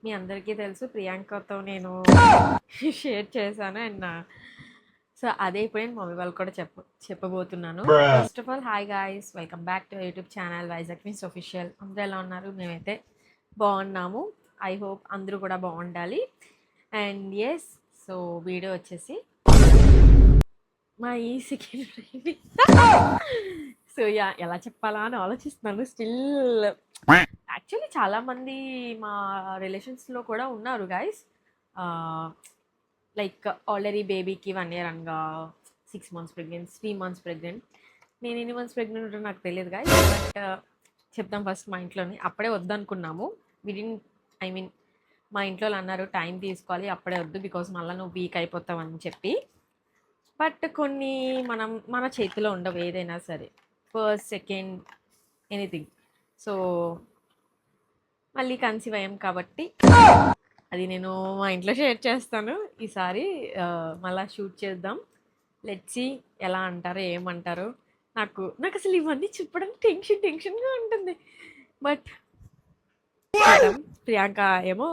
మీ అందరికీ తెలుసు ప్రియాంకతో నేను షేర్ చేశాను అండ్ సో అదే ఇప్పుడు నేను మమ్మీ వాళ్ళు కూడా చెప్పబోతున్నాను. First of all hi guys, welcome back to YouTube channel Vizag twins official. అందరూ ఎలా ఉన్నారు? మేమైతే బాగున్నాము. ఐ హోప్ అందరూ కూడా బాగుండాలి. అండ్ ఎస్, సో వీడియో వచ్చేసి మా ఈ సెకండ్ సో యా ఎలా చెప్పాలా అని ఆలోచిస్తున్నాను. స్టిల్ యాక్చువల్లీ చాలామంది మా రిలేషన్స్లో కూడా ఉన్నారు గాయస్, లైక్ ఆల్రెడీ బేబీకి 1 year అనగా 6 months ప్రెగ్నెంట్, 3 months ప్రెగ్నెంట్. నేను ఎన్ని మంత్స్ ప్రెగ్నెంట్ ఉంటానో నాకు తెలియదు గాయస్, బట్ చెప్తాం ఫస్ట్ మా ఇంట్లోని. అప్పుడే వద్దనుకున్నాము, మా ఇంట్లో అన్నారు టైం తీసుకోవాలి, అప్పుడే వద్దు, బికాస్ మళ్ళీ నువ్వు వీక్ అయిపోతావు అని చెప్పి. బట్ కొన్ని మన చేతిలో ఉండవు ఏదైనా సరే, ఫస్ట్ సెకండ్ ఎనీథింగ్. సో మళ్ళీ కన్సీవ్ అయ్యాం కాబట్టి అది నేను మా ఇంట్లో షేర్ చేస్తాను ఈసారి. మళ్ళీ షూట్ చేద్దాం. లెట్స్ సీ ఎలా అంటారో ఏమంటారో. నాకు అసలు ఇవన్నీ చెప్పడానికి టెన్షన్గా ఉంటుంది. బట్ ప్రియాంక ఏమో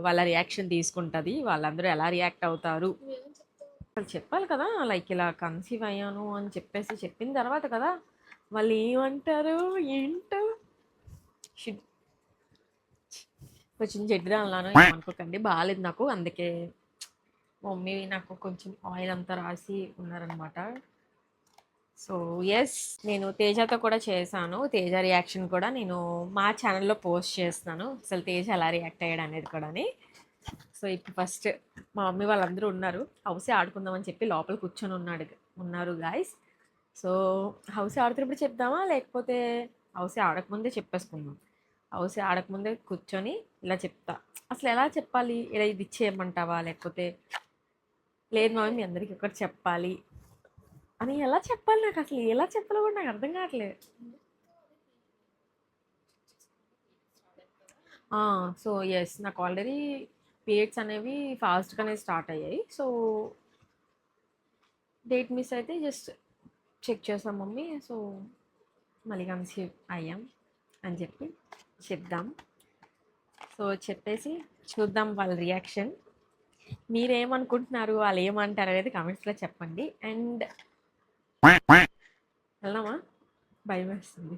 వాళ్ళ రియాక్షన్ తీసుకుంటుంది, వాళ్ళందరూ ఎలా రియాక్ట్ అవుతారు వాళ్ళు చెప్పాలి కదా. లైక్ ఇలా కన్సీవ్ అయ్యాను అని చెప్పిన తర్వాత కదా వాళ్ళు ఏమంటారు ఏంటో. కొంచెం జడ్డిగా అన్నాను, ఏమనుకోకండి, బాగాలేదు నాకు. అందుకే మమ్మీ నాకు కొంచెం ఆయిల్ అంతా రాసి ఉన్నారనమాట. సో ఎస్, నేను తేజతో కూడా చేశాను. తేజ రియాక్షన్ కూడా నేను మా ఛానల్లో పోస్ట్ చేస్తున్నాను, అసలు తేజ ఎలా రియాక్ట్ అయ్యాడు అనేది కూడా. సో ఇప్పుడు ఫస్ట్ మా మమ్మీ వాళ్ళందరూ ఉన్నారు, హౌసే ఆడుకుందామని చెప్పి లోపల కూర్చొని ఉన్నారు గాయస్. సో హౌసే ఆడుతున్నప్పుడు చెప్దామా, లేకపోతే హౌసే ఆడకముందే చెప్పేసుకుందాం? హౌసే ఆడకముందే కూర్చొని ఇలా చెప్తా. అసలు ఎలా చెప్పాలి? ఇలా ఇది ఇచ్చేయమంటావా, లేకపోతే లేదు మమ్మీ మీ అందరికీ ఒకటి చెప్పాలి అని ఎలా చెప్పాలి? నాకు అసలు ఎలా చెప్పాలో కూడా నాకు అర్థం కావట్లేదు. సో ఎస్, నాకు ఆల్రెడీ పీరియడ్స్ అనేవి ఫాస్ట్గానే స్టార్ట్ అయ్యాయి. సో డేట్ మిస్ అయితే జస్ట్ చెక్ చేసాం మమ్మీ. సో మళ్ళీ కన్సీవ్ అయ్యాం అని చెప్పి చెప్దాం. సో చెప్పేసి చూద్దాం వాళ్ళ రియాక్షన్. మీరేమనుకుంటున్నారు, వాళ్ళు ఏమంటారు అనేది కామెంట్స్లో చెప్పండి. అండ్ వెళ్దామా? భయం వేస్తుంది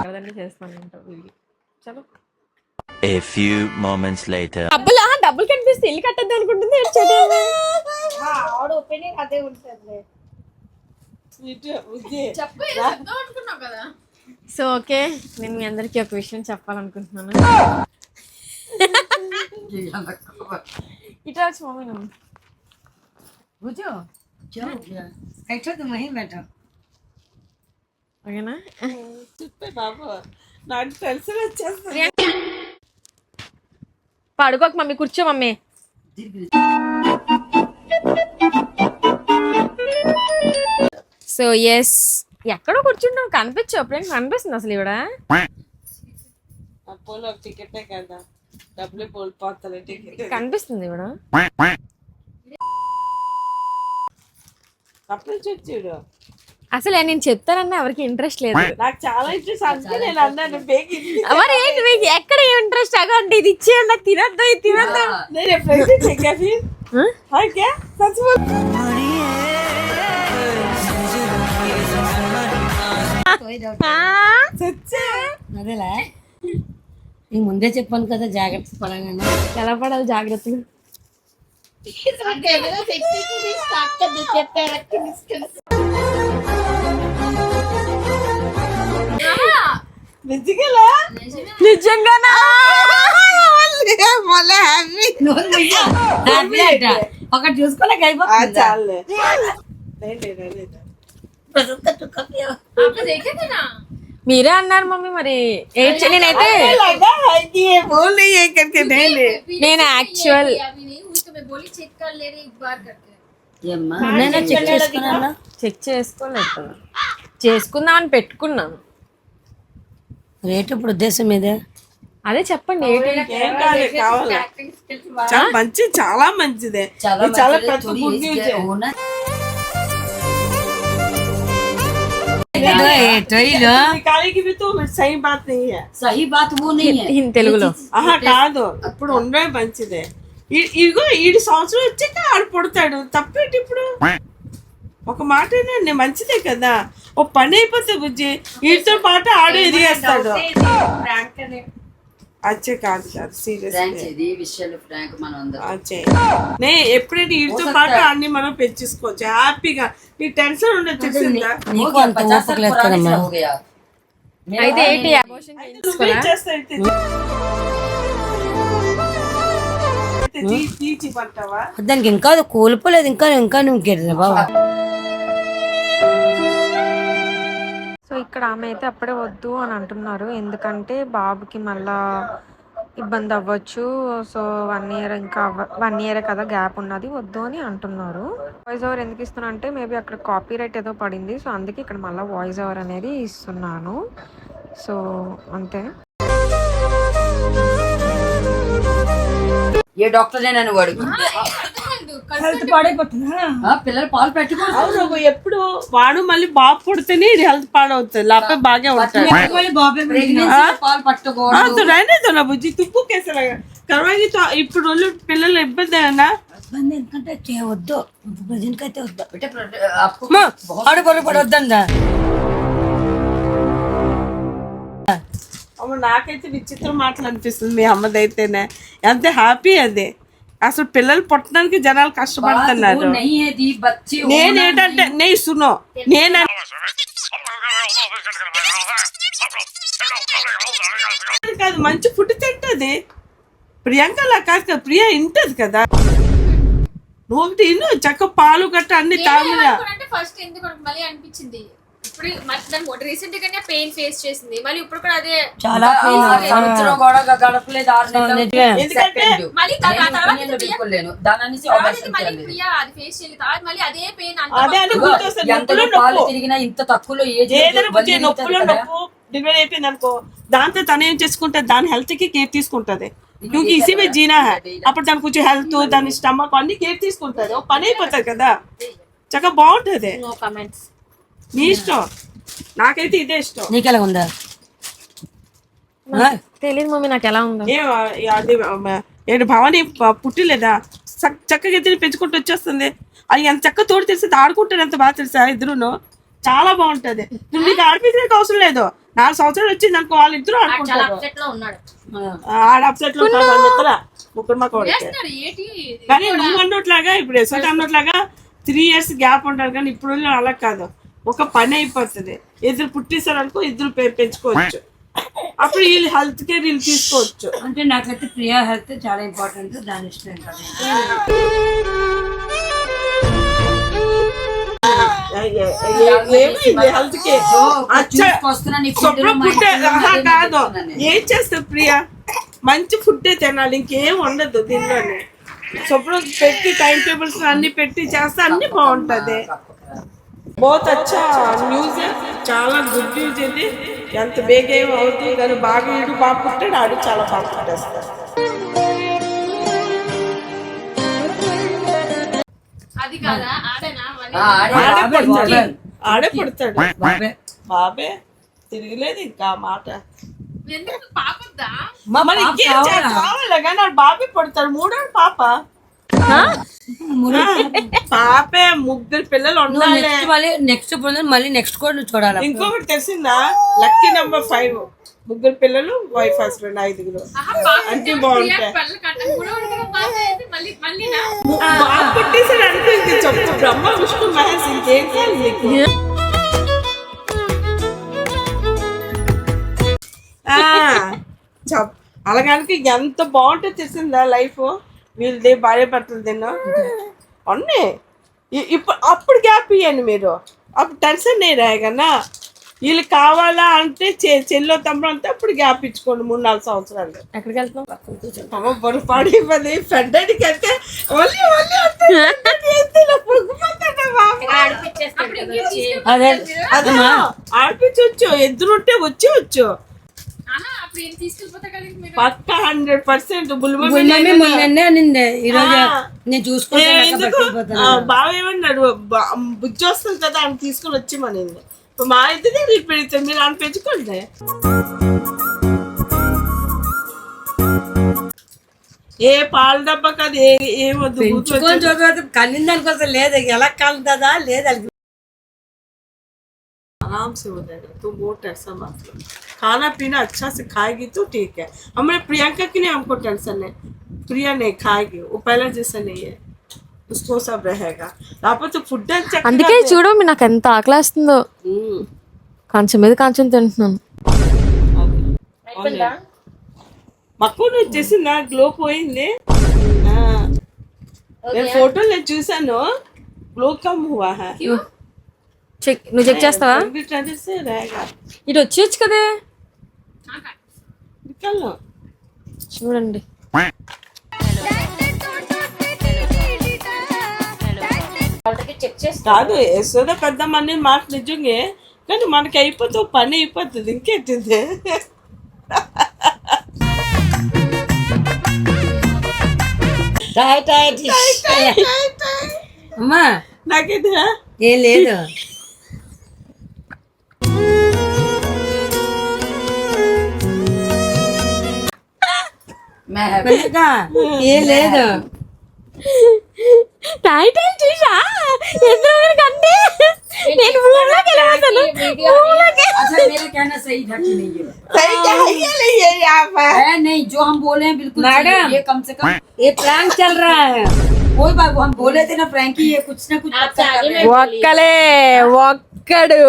కదండి, చేస్తాను ఉంటావు వీడియో. చలో. A few moments later. డబ్బులు కనిపిస్తే ఇల్లు కట్టద్దు అనుకుంటుంది. అదే ఉంటుంది. సో ఓకే, నేను మీ అందరికీ ఒక విషయం చెప్పాలనుకుంటున్నాను. ఇట్లా వచ్చి మమ్మీ నువ్వు ఓకేనా? నాకు తెలిసి వచ్చేస్తా. పడుకోక మమ్మీ, కూర్చో మమ్మీ. సో ఎస్, ఎక్కడో కూర్చుంటాం, కనిపించావు ఎప్పుడైనా? కనిపిస్తుంది అసలు ఇవిడ? పోలో టికెటే కదా, డబ్బులు పోలిపోతాయి టికెట్. కనిపిస్తుంది ఇవిడ. అప్పుడు చూడు, అసలు నేను చెప్తానన్నా ఎవరికి ఇంట్రెస్ట్ లేదు. నాకు చాలా ఇంట్రెస్ట్, అందుకే నేను అన్నాను. మరి ఏంటి మీకు ఎక్కడ ఇంట్రెస్ట్? అగండి ఇది ఇచ్చేయండి, నాకు తినద్దు, ఇది తినద్దు. నేను ఎప్పుడైతే చెక్కాఫీ అదేలా నీకు ముందే చెప్పాను కదా, జాగ్రత్త పడంగా. ఎలా పడాలి జాగ్రత్తగా? నిజంగానా? ఒకటి చూసుకోలేక అయిపోతుంది. మీరే అన్నారు మమ్మీ, మరి నేనైతే నేను యాక్చువల్ చెక్ చేసుకోలేదు, చేసుకుందామని పెట్టుకున్నాను. రేటు ఇప్పుడు ఉద్దేశం మీదే. అదే చెప్పండి మంచి, చాలా మంచిదే, చాలా పెద్ద निकालेगी भी तो सही बात नहीं है. सही बात वो नहीं है. తెలుగులో ఆహా కాదు ఇప్పుడు ఉండడం మంచిదే. ఇదిగో ఈడు సంవత్సరం వచ్చాక ఆడు పుడతాడు, తప్పేంటి ఇప్పుడు? ఒక మాట ఏంటండి, మంచిదే కదా, ఓ పని అయిపోతే బుజ్జి, వీటితో పాటు ఆడు ఎదిగేస్తాడు. అచ్చే కాదు కాదు సీరియస్ ఇది విషయాలు ఫ్రాంక్ మనం అందరం అచ్చే నే ఎప్పుడైతే వీటితో పాటు అన్ని మనం పెంచేసుకోవచ్చు హ్యాపీగా. నీ టెన్షన్ ఉండదు తెలిసిందా? నీకు అంత ఓపిక లేదు కదమ్మా. हो गया. అయితే ఏంటి అబోర్షన్ నువ్వేం చేస్తావు? తీర్చిపట్టావా? దానికి ఇంకా కోల్పోలేదు, ఇంకా ఇంకా నువ్వు గెడదా బాబా. సో ఇక్కడ ఆమె అయితే అప్పుడే వద్దు అని అంటున్నారు, ఎందుకంటే బాబుకి మళ్ళా ఇబ్బంది అవ్వచ్చు. సో 1 year ఇంకా 1 year కదా గ్యాప్ ఉన్నది, వద్దు అని అంటున్నారు. వాయిస్ ఓవర్ ఎందుకు ఇస్తున్నా అంటే మేబీ అక్కడ కాపీ రైట్ ఏదో పడింది, సో అందుకే ఇక్కడ మళ్ళీ వాయిస్ ఓవర్ అనేది ఇస్తున్నాను. సో అంతే. ఏ డాక్టర్ నన్ను అడుగు. పిల్లలు పాలు పెట్టుకోవాలి. అవును, ఎప్పుడు వాడు మళ్ళీ బాబు పుడితేనే ఇది హెల్త్ పాడవుతుంది, లేకపోతే బాగా ఉంటాడు. పాలు పట్టుకోవాలి. रहने दो ना बुज्जी, तुमको कैसा लगा? करवाएगी तो ఇప్పుడు పిల్లలు ఇబ్బంది అయినా ఇబ్బంది ఎందుకంటే చేయవద్దు, ప్రజెంట్ అయితే వద్దు. आपको ఆడు పొర పడొద్దందా. అమ్మ నాకైతే విచిత్రం మాటలు అనిపిస్తుంది మీ అమ్మదైతేనే. ఎంత హ్యాపీ అది. అసలు పిల్లలు పుట్టడానికి జనాలు కష్టపడుతున్నారు. नहीं है दी बच्चे నేనేంటంటే నే సునో నేను కాదు మంచి ఫుడ్ తింటది. ప్రియాంక అలా కాదు కదా, ప్రియ ఇంటది కదా. నువ్వు ఒకటి చక్క పాలు గట్ట అన్ని తాగినా. ఫస్ట్ ఎందుకు మళ్ళీ అనిపించింది, ఇప్పుడు దాని రీసెంట్ గానే పెయిన్ ఫేస్ చేసింది, మళ్ళీ ఇప్పుడు కూడా అదే చాలా సంవత్సరం కూడా గడపలేదు, 6 నెలలు. ఎందుకంటే మళ్ళీ పెట్టుకోలేను దాని మళ్ళీ ప్రియా అది ఫేస్ చేయలేదు, మళ్ళీ అదే పెయిన్ అదే అని గుర్తొస్తుంది. ఎంతలో పాలు తిరిగినా ఇంత తక్కువలో ఏదైనా నొప్పులో నొప్పు డెలివరీ అయిపోయింది అనుకో, దాంతో తను ఏం చేసుకుంటే దాని హెల్త్ కి కేర్ తీసుకుంటది. క్యూకి ఇసి మీద జీనా హై, అప్పుడు దాని కొంచెం హెల్త్, దాని స్టమక్ అన్ని కేర్ తీసుకుంటది. ఒక పని అయిపోతుంది కదా, చక్కగా బాగుంటది. నీ ఇష్టం, నాకైతే ఇదే ఇష్టం. నీకెలా ఉందా? తెలియదు మమ్మీ నాకు ఎలా ఉందో. అది ఏంటి భవాని పుట్టిలేదా, చక్కగా ఎత్తుని పెంచుకుంటూ వచ్చేస్తుంది. అది ఎంత చక్క తోడు తెలిసి ఆడుకుంటారు, ఎంత బాగా తెలుసా ఇద్దరును. చాలా బాగుంటది. నువ్వు నీకు ఆడిపించడానికి అవసరం లేదు, 4 సంవత్సరాలు వచ్చింది అనుకో, వాళ్ళిద్దరు ఆడుకుంటారు. ఆడ అప్సెట్ లో ముగ్గురు మా కొడుకు. కానీ నువ్వు అన్నట్లాగా ఇప్పుడు యశోద అన్నట్లాగా 3 years గ్యాప్ ఉంటారు, కానీ ఇప్పుడు అలా కాదు, ఒక పని అయిపోతుంది. ఇద్దరు పుట్టేశారు అనుకో, ఇద్దరు పెంచుకోవచ్చు. అప్పుడు వీళ్ళు హెల్త్ కేర్ వీళ్ళు తీసుకోవచ్చు. అంటే నాకైతే ప్రియా హెల్త్ చాలా ఇంపార్టెంట్, దాని ఇష్టం కదా. హెల్త్ కేర్ కాదు, ఏం చేస్తావు ప్రియా? మంచి ఫుడ్ తినాలి, ఇంకేం ఉండదు దీనిలోనే. శుభ్రం పెట్టి టైం టేబుల్స్ అన్ని పెట్టి చేస్తే అన్ని బాగుంటది. बहुत अच्छा न्यूज है, చాలా గుడ్ న్యూస్ ఇది. ఎంత బేగ ఏం అవుతుంది కానీ బాగా ఈడు బాగా పుట్టాడు, ఆడు చాలా బాగా పుట్టేస్తాడు. అది కాదా ఆడేనా ఆడే పుడతాడు. బాబే తిరగలేదు ఇంకా మాట. ఎందుకు పాపద్దా మరి ఇంకేం కావాలి కానీ బాబే పుడతాడు. 3వ పాప పాపే, 3 పిల్లలు ఉండాలి. నెక్స్ట్ మళ్ళీ నెక్స్ట్ కూడా నువ్వు చూడాలి. ఇంకొకటి తెలిసిందా, లక్కీ నెంబర్ 5, 3 పిల్లలు, వైఫ్ హస్బెండ్ 5. అంటే బాగుంటాయి. బాగా పుట్టేసాడు అంటే ఇంక చెప్పు, బ్రహ్మ విష్ణు మహేష్, ఇంకేం కాదు నీకు. అలాగనికి ఎంత బాగుంటుంది తెలిసిందా లైఫ్. వీళ్ళదే భార్య భర్తలు తిన్నా అన్నీ. ఇప్పుడు అప్పుడు గ్యాప్ ఇవ్వండి మీరు, అప్పుడు టెన్షన్ నేను రాయగన్నా. వీళ్ళు కావాలా అంటే చెల్లో తమ్ముడు అంతే, అప్పుడు గ్యాప్ ఇచ్చుకోండి 3-4 సంవత్సరాలు. ఎక్కడికి వెళ్తాం? అమ్మ పొరపాటు ఇవ్వదు, ఫ్రెండ్కి వెళ్తే ఆడిపించవచ్చు. ఎదురుంటే వచ్చి పక్క 100% మొన్నే అనింది. ఈ రోజు నేను చూసుకుంటే బాగా ఏమన్నాడు, బుజ్జి వస్తుంది కదా అని తీసుకుని వచ్చి మనింది. మా ఇద్దరు నేను పెడతాను, మీరు అని పెంచుకోండి. ఏ పాల డబ్బా కాదు, ఏమొద్దు. పెంచుకొని చూడదు కన్నిన దానికోసం లేదు, ఎలా కలుతుందా లేదు. आराम से हो जाएगा, तो वो टेंशन मत लो. खाना पीना अच्छा से खाएगी तो ठीक है. हमारे प्रियंका की नहीं हमको टेंशन है, प्रिया नहीं खाएगी, वो पहले जैसा नहीं है, उसको सब रहेगा. तो फुड అందుకే చూడు నాకు ఎంత ఆకలేస్తుందో, కంచం మీద కంచం తింటున్నాను. మక్కు వచ్చేసిందా, గ్లో పోయింది. నేను ఫోటోలో చూసాను, గ్లో కమ్ హువా హై. నువ్వు చెక్ చేస్తావా? रहेगा ఇటు వచ్చేయచ్చు కదే. निकल लो. చూడండి కాదు యశోద పెద్దమ్మని మాట నిజంగా, కానీ మనకి అయిపోతే పని అయిపోతుంది, ఇంకేంటిది. అమ్మా నాకేంటి ఏం లేదు. मैं है మెల్లగా ఏం లేదు. టైటిల్ చూసా ఎందుకంటే నేను ఊళ్ళోకి వెళ్ళిపోతాను. अच्छा मेरा कहना सही था कि नहीं है? सही क्या है ये लिए यहाँ पर. है नहीं, जो हम बोले हैं बिल्कुल सही है. मैडम. ये कम से कम ये प्रैंक चल रहा है. कोई बात, वो हम बोले थे ना फ्रैंकी, ये कुछ ना कुछ पक्का कर रहे हैं. ఒక్కలే ఒక్కడు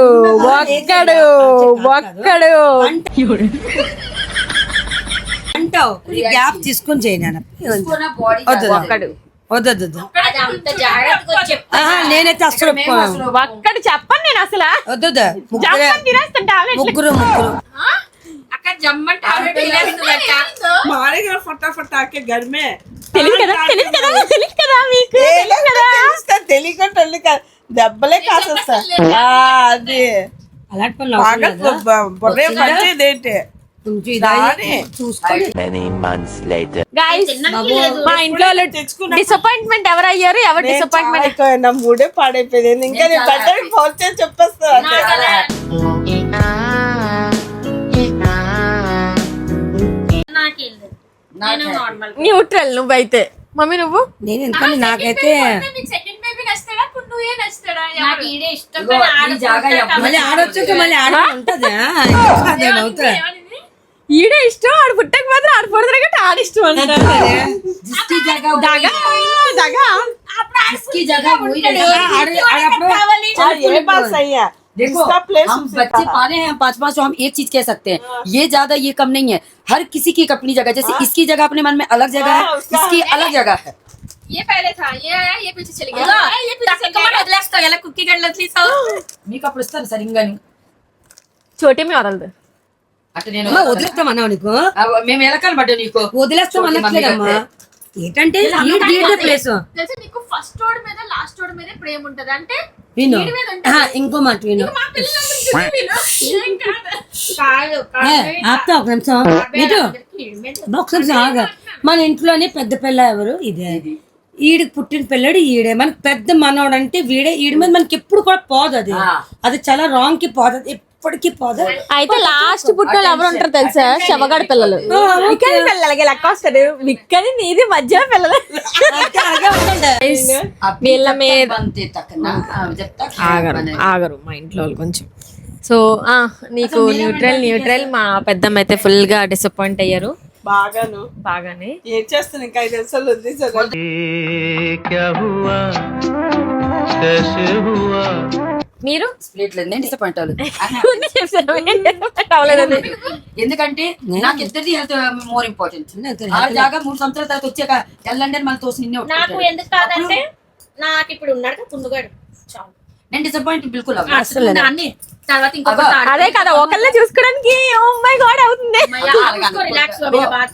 ఒక్కడు ఒక్కడు అంటావు గ్యాప్ తీసుకొని చేయను. इसको ना बॉडी ఒక్కడు వద్దు నేనైతే అసలు ఒప్పుకోను. ఒక్కడు చెప్పండి నేను అసలు వద్దు జమ్మని తినేస్తాను టాబ్లెట్. ముగ్గురు అక్క జమ్మన్ టాబ్లెట్ తినేస్తుందట. मारेगा फटाफट आके घर में. తెలియదు కదా తెలియదు కదా తెలియదు కదా మీకు తెలియదు కదా. తెలియక దెబ్బలే కాసొస్తా. అది అలాంటి పనులు బొర్రే పట్టేదేంటి కొంచెం దాని చూసుకోండి. Many months later. గైస్ మా ఇంట్లో డిసప్పాయింట్మెంట్ ఎవరు అయ్యారు, ఎవరు డిసప్పాయింట్మెంట్? నా మూడే పాడైపోయింది, ఇంకా నేను బట్టలు పోతే చెప్పేస్తా. న్యూట్రల్ నువ్వైతే. మమ్మీ నువ్వు? నేను ఎందుకంటే నాకైతే సెకండ్ బేబీ నచ్చుతాడా పున్నుయే నచ్చుతాడా? నాకు ఈడే ఇష్టం. ఇదిగో, ఈ జాగా ఎప్పుడు మళ్ళీ ఆడొచ్చాక మళ్ళీ ఆడ ఉంటదా అవుతా ఈడే ఇష్టం, ఆడు పుట్టక మాత్రం ఆడు పుడతారు ఆడిష్టం అంటారు. जिसकी जगह దగా దగా जिसकी जगह वही ये बात सही है. देखो इसका प्लेस हम बच्चे पाले हैं 5-5, तो हम एक चीज कह सकते हैं, ये ज्यादा ये कम नहीं है. हर किसी की एक अपनी जगह, जैसे इसकी जगह अपने मन में अलग जगह है, इसकी अलग जगह है. ये पहले था, ये आया, ये पीछे चली गई. ये पीछे चली गई. ఎలా కుక్కీ గడ్లట్లీసావు మీకు అప్పుడు ఇస్తాను సరిగ్గా చోటే మీ వదలదు. అంటే నేను వదిలేస్తామన్నావు నీకు, మేము ఎలకాలి పడ్డా నీకు వదిలేస్తాం అనట్లేదమ్మా. ఏంటంటే ప్లేస్ తెలుసా నీకు, ఫస్ట్ రోడ్ మీద లాస్ట్ రోడ్ మీద ప్రేమ ఉంటది అంటే విను. వీడి మీద ఉంటది. ఇంకో మాట విను. మా పిల్లలందరూ విను. ఏం కాదు. ఆపుతా ఒక నిమిషం. ఇటు ఒక నిమిషం ఆగా. మన ఇంట్లోనే పెద్ద పిల్ల ఎవరు? ఇదే. ఈడికి పుట్టిన పిల్లడు ఈడే. మనకి పెద్ద మనోడు అంటే వీడే. ఈడి మీద మనకి ఎప్పుడు కూడా పోదు, అది అది చాలా రాంగ్ కి పోదు, ఎప్పటికీ పోదు. అయితే లాస్ట్ పుట్టిన ఎవరు ఉంటారు తెలుసా? శవగాడి పిల్లలు. విక్కని పిల్లలకి లెక్క వస్తాడు, విక్కని నీది మధ్య పిల్లలు. వీళ్ళ మీద बनते तक ना, जब तक ఆగరు మా ఇంట్లో వాళ్ళు కొంచెం. సో నీకు న్యూట్రల్. మా పెద్దమ్మ అయితే ఫుల్ గా డిసప్పాయింట్ అయ్యారు బాగానే. ఏం చేస్తాను, ఇంకా 5 నిమిషాలు ఉంది. మీరు స్ప్లిట్ లేదు, నేను డిసప్పాయింట్ అవ్వలేదు. ఎందుకంటే నాకు ఇద్దరిది హెల్త్ మోర్ ఇంపార్టెంట్. ఆ జాగా 3 సంవత్సరాల తర్వాత వచ్చాక వెళ్ళండి అని మళ్ళీ తోసి నిన్నే నాకు ఎందుకు కాదంటే నాకు ఇప్పుడు ఉన్నాడు కదా పుండుగాడు, చాలు. నేను డిసప్పాయింట్ బిల్కుల్ అసలు దాన్ని తర్వాత ఇంకొక అదే కదా ఒకళ్ళ చూసుకోవడానికి ఓ మై గాడ్ అవుతుంది. रिलैक्स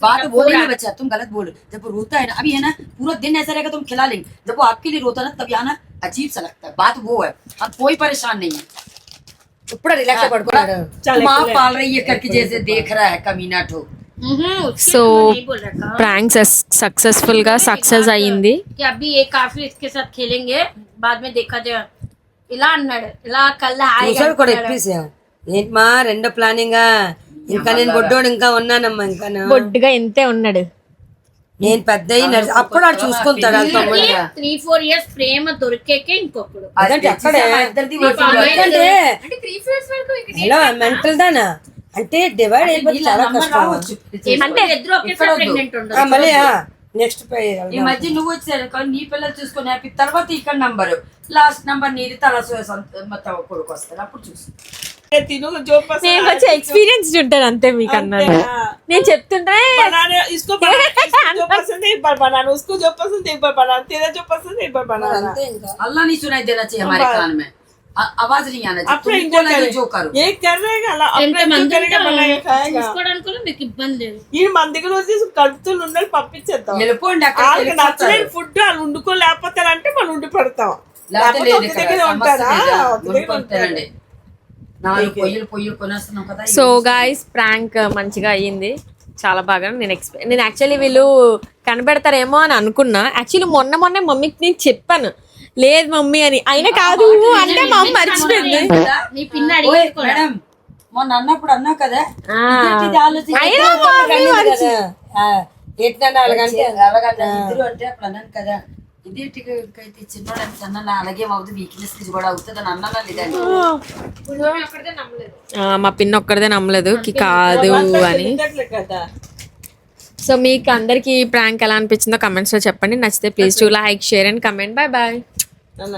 बात वो नहीं बच्चा, तुम गलत बोल. जब वो रोता है ना, अभी है ना पूरा दिन ऐसा रहेगा, तुम खिला लेंगे. जब वो आपके लिए रोता है ना, तब यहाँ ना अजीब सा लगता है. बात वो है, अब कोई परेशान नहीं है. ఇప్పుడు రిలాక్స్ పడుకున్నాడు. तुम आप पाल रही है करके जैसे देख रहा है कमीना ठो. సో ప్రాంక్ సక్సెస్ఫుల్ గా సక్సెస్ అయ్యింది. कि अभी ये काफी इसके साथ खेलेंगे, बाद में देखा जाए. ఇలా అన్నాడు, ఇలా కళ్ళ హాయిగా చూసాడు కూడా ఎప్పేసాం. ఏంటి మా రెండో ప్లానింగ్? ఇంకా నేను బొడ్డోడు ఇంకా ఉన్నానమ్మా. ఇంకా బొడ్డుగా ఇంతే ఉన్నాడు. నేను పెద్ద అప్పుడు వాడు చూసుకుంటాడు వాళ్ళ తమ్ముడు. 3-4 ఇయర్స్ ప్రేమ దొరికేకే ఇంకొకడు. అదంటే అక్కడే అంటే 3-4 ఇయర్స్ వరకు హలో మెంటల్ దానా అంటే డివైడ్ అయిపోతే చాలా కష్టం. అంటే ఇద్దరు ఒకేసారి ప్రెగ్నెంట్ ఉండదు. మళ్ళీ నెక్స్ట్ ఈ మధ్య నువ్వు వచ్చారు నీ పిల్లలు చూసుకుని హ్యాపీ, తర్వాత ఇక్కడ నంబర్ లాస్ట్ నంబర్ నీది తల మొత్తం కొడుకు వస్తారు అప్పుడు చూసు. తిను जो पसंद నేను కొంచెం ఎక్స్పీరియన్స్ ఉంటాను అంతే మీకన్నా. నేను చెప్తుంటే बनाने इसको जो पसंद है एक बार बनाना, उसको जो पसंद है एक बार बनाना, तेरा जो पसंद है एक बार बनाना. అంతే ఇంకా अल्लाह नहीं सुनाई देना चाहिए हमारे कान में, आवाज नहीं आना चाहिए. अपने तुम बोला जो करो. ये कर रहेगा अल्लाह अपने जो करेगा बनाएगा खाएगा. చూసుకోవడానికి కూడా మీకు ఇబ్బంది లేదు. ఈ మన దగ్గర వచ్చి కడుపుతులు ఉన్నది పంపించేద్దాం. వెళ్ళిపోండి వాళ్ళకి నచ్చలేని అక్కడ ఫుడ్ వాళ్ళు వండుకోలేకపోతారంటే మనం వండి పెడతాం. లేకపోతే లేకపోతే లేదు ఒక ఇక్కడ దగ్గరే ఉంటారా? ఒక దగ్గరే కొనుక్కుంటారండి. నాలుగు పొయ్యిలు కొనేస్తున్నాం కదా. సో గాయ్స్ ప్రాంక్ మంచిగా అయ్యింది, చాలా బాగా. నేను యాక్చువల్లీ వీళ్ళు కనిపెడతారేమో అని అనుకున్నా. యాక్చువల్లీ మొన్న మమ్మీకి నేను చెప్పాను లేదు మమ్మీ అని, అయినా కాదు అంటే మా అమ్మ మర్చిపోయింది. నీ పిన్న ఓయ్ అడిగేది కూడా. మేడం మొన్న అన్నప్పుడు అన్నా కదా ఆ. ఇదేంటిది ఆలోచన? అయినా మమ్మీ మర్చి- ఎట్లా అలాగంటే అలాగంటే ఇద్దరు అంటే అప్పుడు అన్నాను కదా ఇదేంటి అయితే చిన్నోడు అంటే అన్న అలాగే అవుతుంది వీక్నెస్ కూడా అవుతుంది అని అన్నా లేదండి. అక్కడిదే నమ్మలేదు. మా పిన్న ఒక్కడిదే నమ్మలేదు కాదు అని. ఉండట్లే కదా. సో మీకు అందరికి ప్రాంక్ ఎలా అనిపించిందో కమెంట్స్ లో చెప్పండి. నచ్చితే please to like share and comment. Bye bye. అన్న